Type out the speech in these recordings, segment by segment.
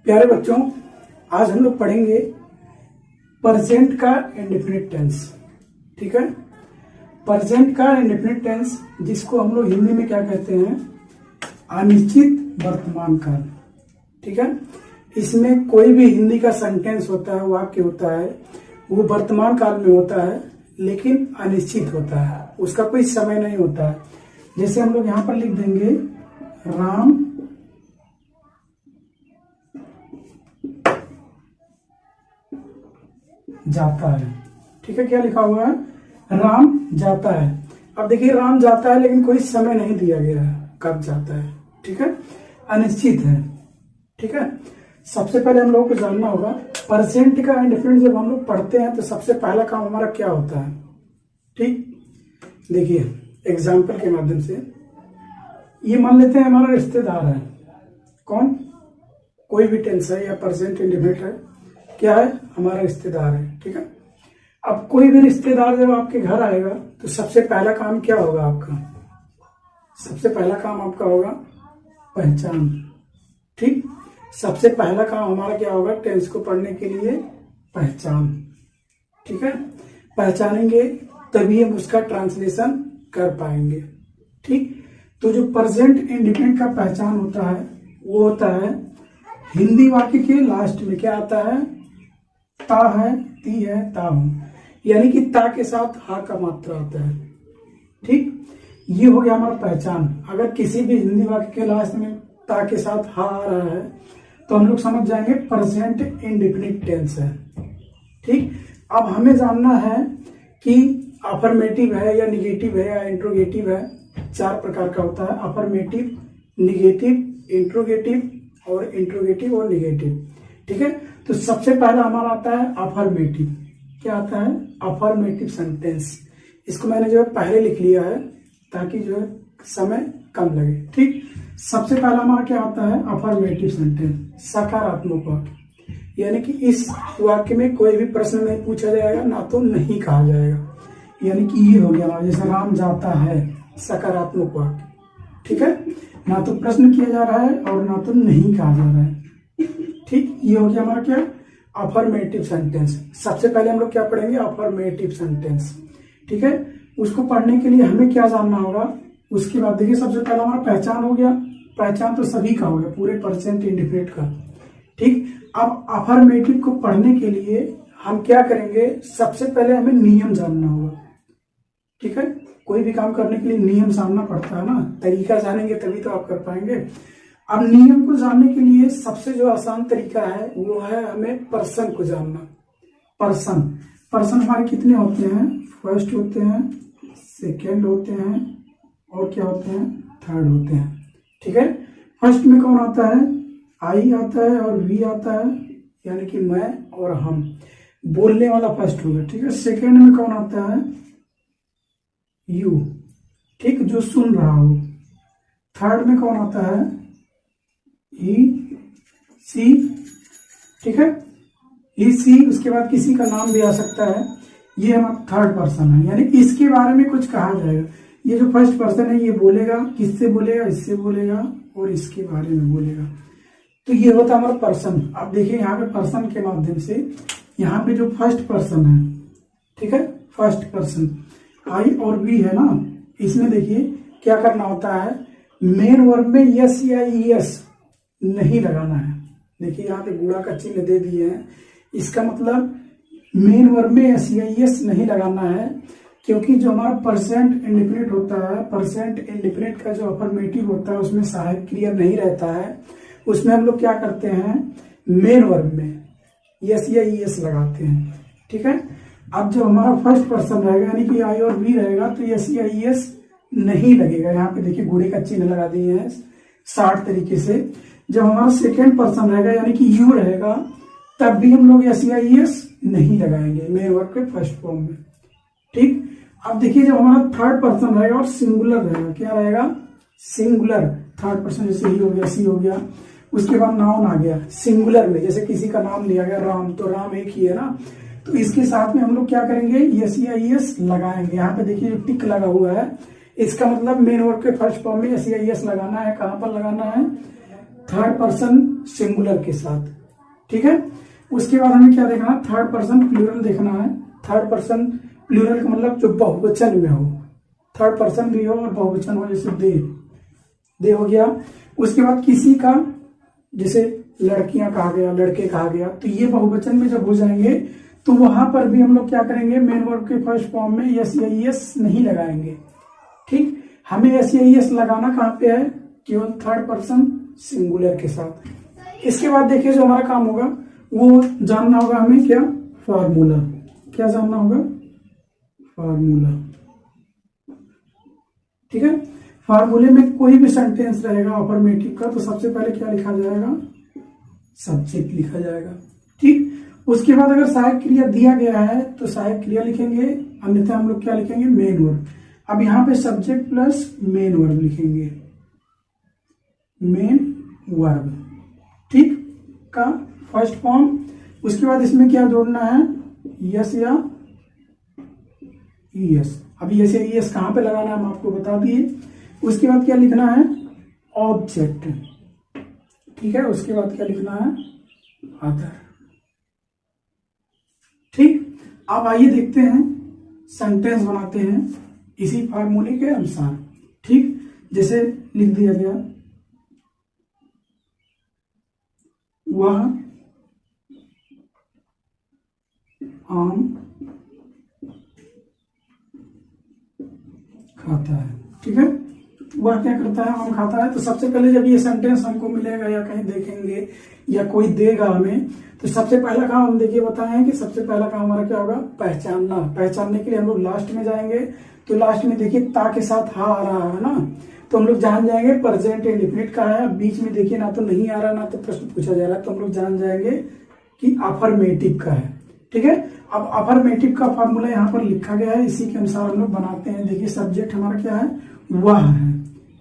प्यारे बच्चों, आज हम लोग पढ़ेंगे प्रेजेंट का इंडेफिनिट टेंस। ठीक है, प्रेजेंट का इंडेफिनिट टेंस जिसको हम लोग हिंदी में क्या कहते हैं, अनिश्चित वर्तमान काल। ठीक है, इसमें कोई भी हिंदी का सेंटेंस होता है, वाक्य होता है, वो वर्तमान काल में होता है लेकिन अनिश्चित होता है, उसका कोई समय नहीं होता है। जैसे हम लोग यहां पर लिख देंगे राम जाता है। ठीक है, क्या लिखा हुआ है, राम जाता है। अब देखिए राम जाता है लेकिन कोई समय नहीं दिया गया है कब जाता है। ठीक है, अनिश्चित है। ठीक है, सबसे पहले हम लोगों को जानना होगा प्रेजेंट का इंडेफिनिट जब हम लोग पढ़ते हैं तो सबसे पहला काम हमारा क्या होता है। ठीक, देखिए एग्जाम्पल के माध्यम से ये मान लेते हैं हमारा रिश्तेदार है। कौन, कोई भी टेंस है या प्रेजेंट इंडेफिनिट है, क्या है, हमारा रिश्तेदार है। ठीक है, अब कोई भी रिश्तेदार जब आपके घर आएगा तो सबसे पहला काम क्या होगा आपका, सबसे पहला काम आपका होगा पहचान। ठीक, सबसे पहला काम हमारा क्या होगा टेंस को पढ़ने के लिए, पहचान। ठीक है, पहचानेंगे तभी हम उसका ट्रांसलेशन कर पाएंगे। ठीक, तो जो प्रेजेंट इंडेफिनिट का पहचान होता है वो होता है हिंदी वाक्य के लास्ट में क्या आता है, ता है, ती है, ता हूं, यानी कि ता के साथ हा का मात्रा होता है। ठीक, ये हो गया हमारा पहचान। अगर किसी भी हिंदी वाक्य के लास्ट में ता के साथ हा आ रहा है तो हम लोग समझ जाएंगे प्रेजेंट इंडेफिनिट टेंस है। ठीक, अब हमें जानना है कि अफर्मेटिव है या निगेटिव है या इंट्रोगेटिव है। चार प्रकार का होता है, अफर्मेटिव, निगेटिव, इंट्रोगेटिव और इंट्रोगेटिव और निगेटिव। ठीक है, तो सबसे पहला हमारा आता है अफर्मेटिव। क्या आता है, अफर्मेटिव सेंटेंस। इसको मैंने जो है पहले लिख लिया है ताकि जो है समय कम लगे। ठीक, सबसे पहला हमारा क्या आता है अफर्मेटिव सेंटेंस, सकारात्मक वाक्य, यानी कि इस वाक्य में कोई भी प्रश्न नहीं पूछा जाएगा, ना तो नहीं कहा जाएगा, यानी कि ये हो गया जैसे राम जाता है, सकारात्मक वाक्य। ठीक है, ना तो प्रश्न किया जा रहा है और ना तो नहीं कहा जा रहा है। ठीक, ये हो गया हमारा क्या, अफर्मेटिव सेंटेंस। सबसे पहले हम लोग क्या पढ़ेंगे, अफर्मेटिव सेंटेंस। ठीक है, उसको पढ़ने के लिए हमें क्या जानना होगा, उसके बाद देखिए सबसे पहला हमारा पहचान हो गया। पहचान तो सभी का हो गया, पूरे प्रेजेंट इंडेफिनिट का। ठीक, अब अफर्मेटिव को पढ़ने के लिए हम क्या करेंगे, सबसे पहले हमें नियम जानना होगा। ठीक है, कोई भी काम करने के लिए नियम जानना पड़ता है ना, तरीका जानेंगे तभी तो आप कर पाएंगे। अब नियम को जानने के लिए सबसे जो आसान तरीका है वो है हमें पर्सन को जानना। पर्सन, पर्सन हमारे कितने होते हैं, फर्स्ट होते हैं, सेकेंड होते हैं और क्या होते हैं, थर्ड होते हैं। ठीक है, फर्स्ट में कौन आता है, आई आता है और वी आता है, यानी कि मैं और हम, बोलने वाला फर्स्ट होगा। ठीक है, सेकेंड में कौन आता है, यू, ठीक, जो सुन रहा हो। थर्ड में कौन आता है, ही, सी। ठीक है, ही, सी, उसके बाद किसी का नाम भी आ सकता है। ये हमारा थर्ड पर्सन है, यानी इसके बारे में कुछ कहा जाएगा। ये जो फर्स्ट पर्सन है ये बोलेगा, किससे बोलेगा, इससे बोलेगा और इसके बारे में बोलेगा। तो ये होता है हमारा पर्सन। अब देखिए यहाँ पे पर्सन के माध्यम से यहाँ पे जो फर्स्ट पर्सन है, ठीक है, फर्स्ट पर्सन आई और वी है ना, इसमें देखिए क्या करना होता है, मेन वर्ब में यस या यस नहीं लगाना है। देखिए यहाँ पे गुणा का चिन्ह दे दिए हैं, इसका मतलब मेन वर्ब में यस या यस नहीं लगाना है, क्योंकि जो हमारा प्रेजेंट इंडेफिनिट होता है, प्रेजेंट इंडेफिनिट का जो अफर्मेटिव होता है उसमें सहायक क्रिया नहीं रहता है। उसमें हम लोग क्या करते हैं, मेन वर्ब में यस या यस लगाते हैं। ठीक है, अब जब हमारा फर्स्ट पर्सन रहेगा यानी कि आई और वी रहेगा तो यस या यस नहीं लगेगा। यहाँ पे देखिए गुणे का चिन्ह लगा दिए हैं 60 तरीके से। जब हमारा सेकेंड पर्सन रहेगा यानी कि यू रहेगा तब भी हम लोग यस या यस नहीं लगाएंगे मेन वर्ब के फर्स्ट फॉर्म में। ठीक, अब देखिए जब हमारा थर्ड पर्सन रहेगा और सिंगुलर रहेगा, क्या रहेगा, सिंगुलर, थर्ड पर्सन, जैसे ही हो गया, सी हो गया, उसके बाद नाउन आ गया सिंगुलर में, जैसे किसी का नाम लिया गया राम, तो राम एक ही है ना, तो इसके साथ में हम लोग क्या करेंगे, यस या यस लगाएंगे। यहाँ पे देखिए जो टिक लगा हुआ है इसका मतलब मेन वर्ब के फर्स्ट फॉर्म में यस या यस लगाना है। कहां पर लगाना है, थर्ड पर्सन सिंगुलर के साथ। ठीक है, उसके बाद हमें क्या देखना है, थर्ड पर्सन प्लूरल देखना है। थर्ड पर्सन प्लूरल का मतलब जो बहुवचन में हो, थर्ड पर्सन भी हो और बहुवचन हो, जैसे दे हो गया। उसके बाद किसी का, जैसे लड़कियां कहा गया, लड़के कहा गया, तो ये बहुवचन में जब हो जाएंगे तो वहां पर भी हम लोग क्या करेंगे, मेन वर्ब के फर्स्ट फॉर्म में यस या यस नहीं लगाएंगे। ठीक, हमें यस या यस लगाना कहाँ पे है, केवल थर्ड पर्सन सिंगुलर के साथ। इसके बाद देखिए जो हमारा काम होगा वो जानना होगा हमें क्या, फॉर्मूला। क्या जानना होगा, फॉर्मूला। ठीक है, फॉर्मूले में कोई भी सेंटेंस रहेगा अफर्मेटिव का तो सबसे पहले क्या लिखा जाएगा, सब्जेक्ट लिखा जाएगा। ठीक, उसके बाद अगर सहायक क्रिया दिया गया है तो सहायक क्रिया लिखेंगे, अन्यथा हम लोग क्या लिखेंगे, मेन वर्ब। अब यहाँ पे सब्जेक्ट प्लस मेन वर्ब लिखेंगे, मेन वर्ब। ठीक, का फर्स्ट फॉर्म। उसके बाद इसमें क्या जोड़ना है, यस या यस। अब यस या यस कहाँ पे लगाना है हम आपको बता दिए। उसके बाद क्या लिखना है, ऑब्जेक्ट। ठीक है, उसके बाद क्या लिखना है, अदर। ठीक, अब आइए देखते हैं, सेंटेंस बनाते हैं इसी फार्मूले के अनुसार। ठीक, जैसे लिख दिया गया, वह आम खाता है। ठीक है, वह क्या करता है, आम खाता है। तो सबसे पहले जब ये सेंटेंस हमको मिलेगा या कहीं देखेंगे या कोई देगा हमें, तो सबसे पहला काम हम देखिए बताए हैं कि सबसे पहला काम हमारा क्या होगा, पहचानना। पहचानने के लिए हम लोग लास्ट में जाएंगे, तो लास्ट में देखिए ता के साथ हा आ रहा है ना, तो हम लोग जान जाएंगे प्रेजेंट इंडेफिनिट का है। बीच में देखिए ना तो नहीं आ रहा ना तो प्रश्न पूछा जा रहा है, तो हम लोग जान जाएंगे कि अफर्मेटिव का है। ठीक है, अब अफर्मेटिव का फॉर्मूला यहाँ पर लिखा गया है, इसी के अनुसार हम लोग बनाते हैं। देखिए सब्जेक्ट हमारा क्या है, वह है।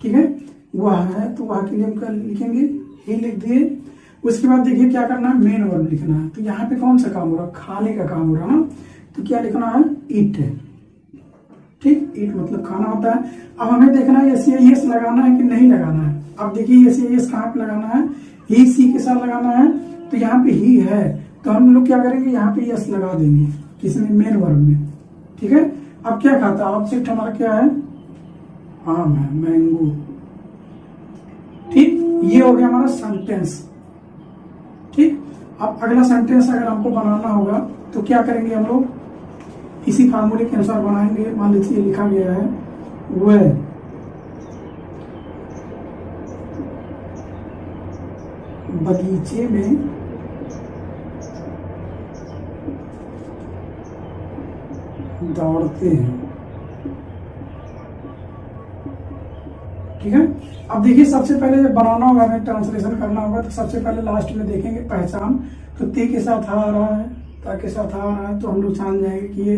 ठीक है, वह है, तो वह के लिए हम क्या लिखेंगे, ही लिख दिए। उसके बाद देखिए क्या करना है, मेन वर्ब लिखना है। तो यहाँ पे कौन सा काम हो रहा है, खाने का काम हो रहा है ना, तो क्या लिखना है, ईट। ठीक, ईट मतलब खाना होता है। अब हमें देखना है यस या यस लगाना है कि नहीं लगाना है। अब देखिए यस या यस कहाँ पे लगाना है, ही सी के साथ लगाना है। तो यहाँ पे ही है तो हम लोग क्या करेंगे, यहाँ पे यस लगा देंगे, किसमें, मेन वर्ब में। ठीक है, अब क्या खाता है, ऑब्जेक्ट हमारा क्या है, आम है, मैंगो। ठीक, ये हो गया हमारा सेंटेंस। ठीक, अब अगला सेंटेंस अगर हमको बनाना होगा तो क्या करेंगे, हम लोग इसी फार्मूले के अनुसार बनाएंगे। मान लीजिए लिखा गया है, वह बगीचे में दौड़ते हैं। ठीक है, अब देखिए सबसे पहले जब बनाना होगा, हमें ट्रांसलेशन करना होगा, तो सबसे पहले लास्ट में देखेंगे पहचान। तो ते के साथ हा आ रहा है, ता के साथ आ रहा है, तो हम लोग जान जाएंगे कि ये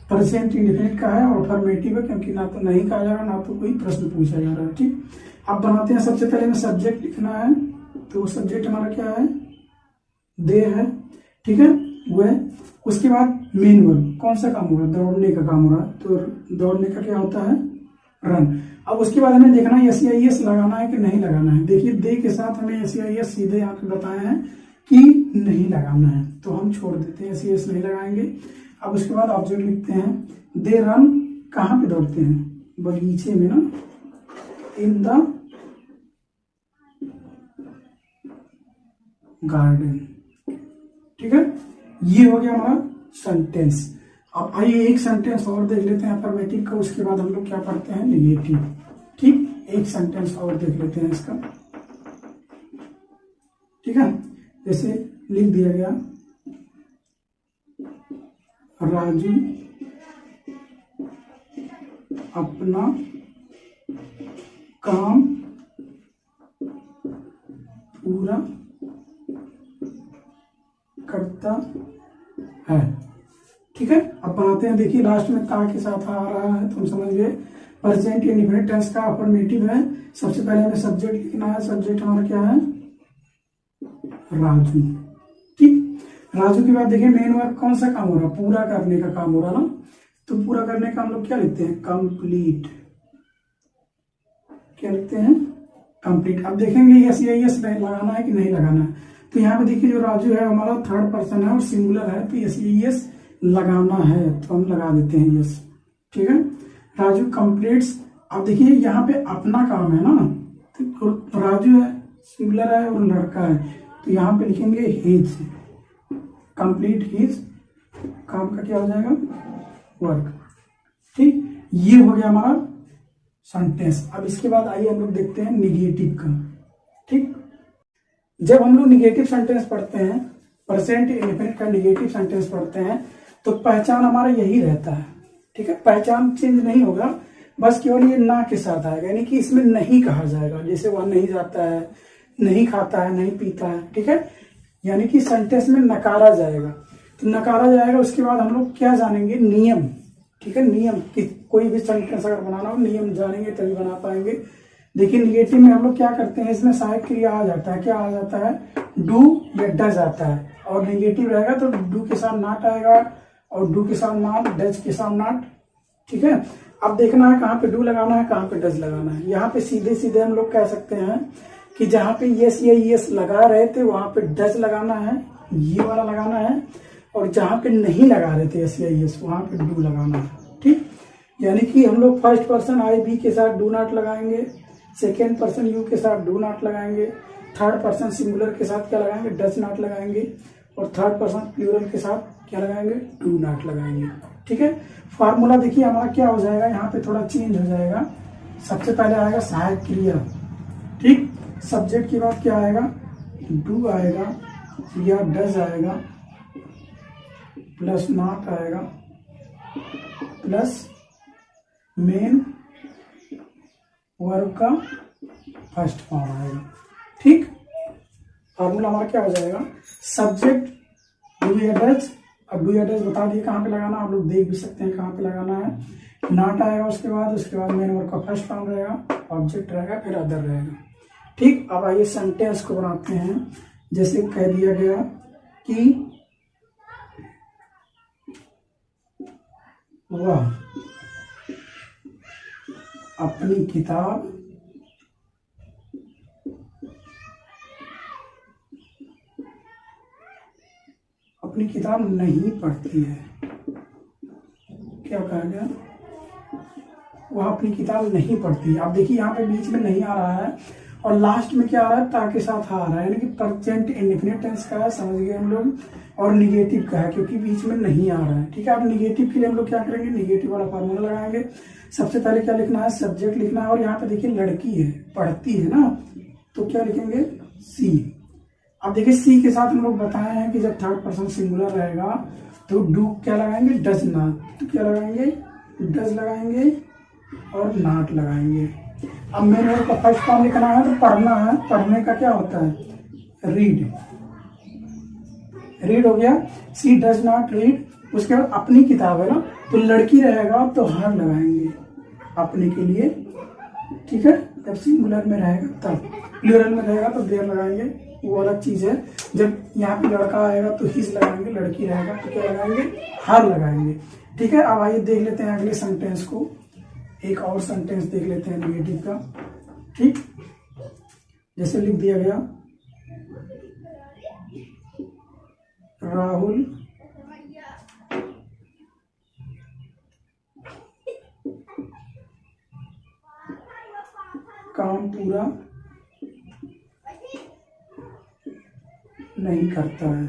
प्रेजेंट इंडेफिनिट का है और अफर्मेटिव है, क्योंकि ना तो नहीं कहा जा रहा ना तो कोई प्रश्न पूछा जा रहा है। ठीक, अब बनाते हैं। सबसे पहले हमें सब्जेक्ट लिखना है, तो सब्जेक्ट हमारा क्या है, दे है। ठीक है, वह। उसके बाद मेन वर्ब, कौन सा काम हो रहा है, दौड़ने का काम हो रहा है, तो दौड़ने का क्या होता है, रन। अब उसके बाद हमें देखना है यस या यस लगाना है कि नहीं लगाना है। देखिए दे के साथ हमें यस या यस सीधे यहाँ पे बताए हैं कि नहीं लगाना है, तो हम छोड़ देते हैं, यस या यस नहीं लगाएंगे। अब उसके बाद ऑब्जेक्ट लिखते हैं, दे रन, कहाँ पे दौड़ते हैं, बगीचे में ना, इन द गार्डन। ठीक है, ये हो गया हमारा सेंटेंस। अब आइए एक सेंटेंस और देख लेते हैं अफर्मेटिव का, उसके बाद हम लोग क्या पढ़ते हैं, नेगेटिव। ठीक, एक सेंटेंस और देख लेते हैं इसका। ठीक है, जैसे लिख दिया गया, राजू अपना काम पूरा करता है। ठीक है, अब बनाते हैं। देखिए लास्ट में ता के साथ आ रहा है, तो हम समझ गए प्रेजेंट इंडेफिनिट टेंस का अफर्मेटिव है। सबसे पहले हमें सब्जेक्ट लिखना है, सब्जेक्ट हमारा क्या है, राजू। ठीक, राजू के बाद देखिए मेन वर्ब, कौन सा काम हो रहा है, पूरा करने का काम हो रहा ना, तो पूरा करने का हम लोग क्या लिखते हैं, कंप्लीट। क्या लिखते हैं, कंप्लीट। अब देखेंगे यस या यस लगाना है कि नहीं लगाना है। तो यहाँ पे देखिए जो राजू है हमारा थर्ड पर्सन है और सिंगुलर है, तो यस या यस लगाना है तो हम लगा देते हैं यस। ठीक है, राजू कंप्लीट्स। अब देखिए यहाँ पे अपना काम है ना, तो राजू है, सिंगुलर है और लड़का है, तो यहाँ पे लिखेंगे हिज, कंप्लीट हिज, काम का क्या हो जाएगा, वर्क। ठीक, ये हो गया हमारा सेंटेंस। अब इसके बाद आइए हम लोग देखते हैं निगेटिव का। ठीक, जब हम लोग निगेटिव सेंटेंस पढ़ते हैं, प्रेजेंट इंडेफिनिट का निगेटिव सेंटेंस पढ़ते हैं, तो पहचान हमारा यही रहता है। ठीक है, पहचान चेंज नहीं होगा, बस केवल ये ना के साथ आएगा, यानी कि इसमें नहीं कहा जाएगा। जैसे वह नहीं जाता है, नहीं खाता है, नहीं पीता है। ठीक है, यानी कि सेंटेंस में नकारा जाएगा, तो नकारा जाएगा। उसके बाद हम लोग क्या जानेंगे, नियम। ठीक है, नियम कि कोई भी सेंटेंस अगर बनाना हो नियम जानेंगे तभी बना पाएंगे। देखिए निगेटिव में हम लोग क्या करते हैं, इसमें सहायक क्रिया आ जाता है, क्या आ जाता है, डू या डज आता है। और निगेटिव रहेगा तो डू के साथ नॉट आएगा, और डू के साथ नॉट, डज के साथ नॉट। ठीक है, अब देखना है कहाँ पे डू लगाना है, कहाँ पे डज लगाना है। यहाँ पे सीधे सीधे हम लोग कह सकते हैं कि जहाँ पे यस या यस लगा रहे थे वहां पे डज लगाना है, ये वाला लगाना है, और जहां पे नहीं लगा रहे थे यस या यस वहां पे डू लगाना है। ठीक, यानी कि हम लोग फर्स्ट पर्सन आई बी के साथ डू नॉट लगाएंगे, सेकेंड पर्सन यू के साथ डू नॉट लगाएंगे, थर्ड पर्सन सिंगुलर के साथ क्या लगाएंगे, डज नॉट लगाएंगे, और थर्ड पर्सन प्लूरल के साथ क्या लगाएंगे, डू नॉट लगाएंगे। ठीक है, फार्मूला देखिए हमारा क्या हो जाएगा, यहाँ पे थोड़ा चेंज हो जाएगा। सबसे पहले आएगा सहायक क्रिया। ठीक, सब्जेक्ट के बाद क्या आएगा, डू आएगा या डज आएगा, प्लस नॉट आएगा, प्लस मेन वर्ब का फर्स्ट फॉर्म आएगा। ठीक, फॉर्मूला हमारा क्या हो जाएगा, सब्जेक्ट डू या डज। अब डू या डज बता दिए कहाँ पे लगाना, आप लोग देख भी सकते हैं कहाँ पे लगाना है। नॉट आएगा उसके बाद मेन वर्ब का फर्स्ट फॉर्म रहेगा, ऑब्जेक्ट रहेगा, फिर अदर रहेगा। ठीक, अब आइए सेंटेंस को बनाते हैं। जैसे कह दिया गया कि वह अपनी किताब नहीं पढ़ती है। क्या कहा गया, वह अपनी किताब नहीं पढ़ती है। अब देखिए यहाँ पे बीच में नहीं आ रहा है और लास्ट में क्या आ रहा है, ता के साथ आ रहा है, यानी कि प्रेजेंट इंडेफिनिट टेंस का है, समझ गए हम लोग, और निगेटिव का है क्योंकि बीच में नहीं आ रहा है। ठीक है, अब निगेटिव के लिए हम लोग क्या करेंगे, निगेटिव वाला फार्मूला लगाएंगे। सबसे पहले क्या लिखना है, सब्जेक्ट लिखना है, और यहाँ पे देखिए लड़की है, पढ़ती है ना, तो क्या लिखेंगे, सी। अब देखिए सी के साथ हम लोग बताए हैं कि जब थर्ड पर्सन सिंगुलर रहेगा तो डू क्या लगाएंगे, डज नॉट, तो क्या लगाएंगे, डज लगाएंगे और नॉट लगाएंगे। अब मेन वर्ब का फर्स्ट फॉर्म लिखना है तो पढ़ना है, पढ़ने का क्या होता है, रीड, रीड हो गया। सी डज नॉट रीड। उसके बाद अपनी किताब है ना, तो लड़की रहेगा तो हर लगाएंगे अपने के लिए। ठीक है, जब सिंगुलर में रहेगा तब, प्लूरल में रहेगा तो देयर लगाएंगे, वो अलग चीज है। जब यहाँ पे लड़का आएगा तो हिज लगाएंगे, लड़की रहेगा तो क्या लगाएंगे, हर लगाएंगे। ठीक है, अब आइए देख लेते हैं अगले सेंटेंस को। एक और सेंटेंस देख लेते हैं निगेटिव का। ठीक, जैसे लिख दिया गया, राहुल काम पूरा नहीं करता है।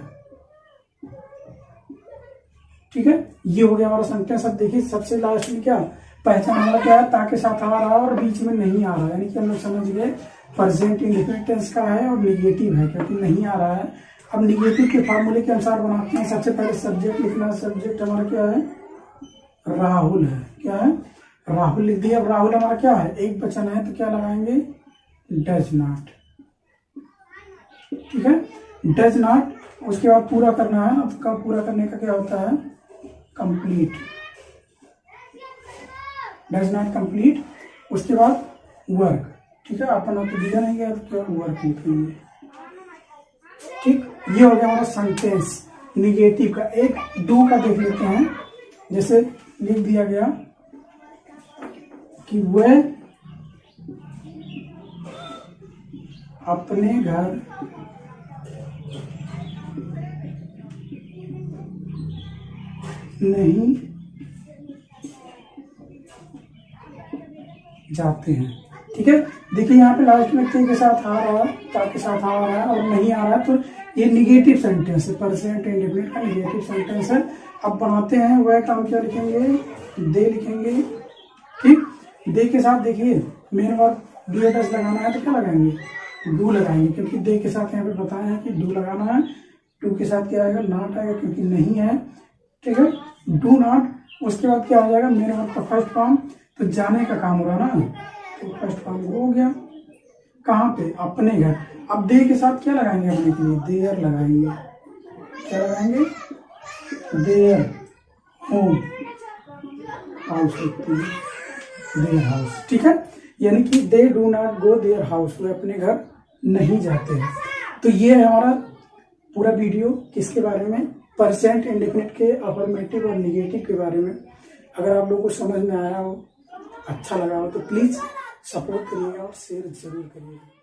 ठीक है, ये हो गया हमारा सेंटेंस। अब देखिए सबसे लास्ट में क्या, पहचान हमारा क्या है, ताके साथ आ रहा है और बीच में नहीं आ रहा है, यानी कि हम लोग समझ गए प्रेजेंट इंडेफिनिट टेंस का है और निगेटिव है क्योंकि नहीं आ रहा है। अब निगेटिव के फार्मूले के अनुसार बनाते हैं। सबसे पहले सब्जेक्ट लिखना है, सब्जेक्ट हमारा क्या है, राहुल है, क्या है, राहुल लिख दिया। अब राहुल हमारा क्या है, एक वचन है तो क्या लगाएंगे, डज नॉट। ठीक है, डज नॉट। उसके बाद पूरा करना है, आपका पूरा करने का क्या होता है, कंप्लीट, डज नॉट कंप्लीट। उसके बाद वर्क। ठीक है, अपना तो दिया नहीं गया तो क्या वर्क लिखेंगे। ठीक, ये हो गया हमारा सेंटेंस निगेटिव का। एक डू का देख लेते हैं। जैसे लिख दिया गया कि वह अपने घर नहीं जाते हैं। ठीक है, देखिए यहाँ पे लास्ट में थे के साथ आ रहा है, ता के साथ आ रहा है और नहीं आ रहा है, तो ये निगेटिव सेंटेंस है, प्रेजेंट इंडेफिनिट का निगेटिव सेंटेंस है। अब बनाते हैं वह काम, क्या लिखेंगे, दे लिखेंगे। ठीक, दे के साथ देखिए मेन वर्ब डू या डज लगाना है तो क्या लगाएंगे, डू लगाएंगे, क्योंकि दे के साथ यहाँ पे बताया है कि डू लगाना है। डू के साथ क्या आएगा, नॉट आएगा क्योंकि नहीं है। ठीक है, डू नॉट, उसके बाद क्या आ जाएगा, मेन वर्ब का फर्स्ट फॉर्म, तो जाने का काम हो रहा ना, तो फर्स्ट फॉर्म हो गया। कहाँ पे, अपने घर। अब दे के साथ क्या लगाएंगे अपने के लिए, देयर लगाएंगे। क्या लगाएंगे, देयर होम, हाउस लिखते हैं, देयर हाउस। ठीक है, यानी कि they do not go their house, वे अपने घर नहीं जाते हैं। तो ये है हमारा पूरा वीडियो किसके बारे में, प्रेजेंट इंडेफिनिट के अफर्मेटिव और निगेटिव के बारे में। अगर आप लोगों को समझ में आया हो, अच्छा लगा हो, तो प्लीज सपोर्ट करिएगा और शेयर जरूर करिएगा।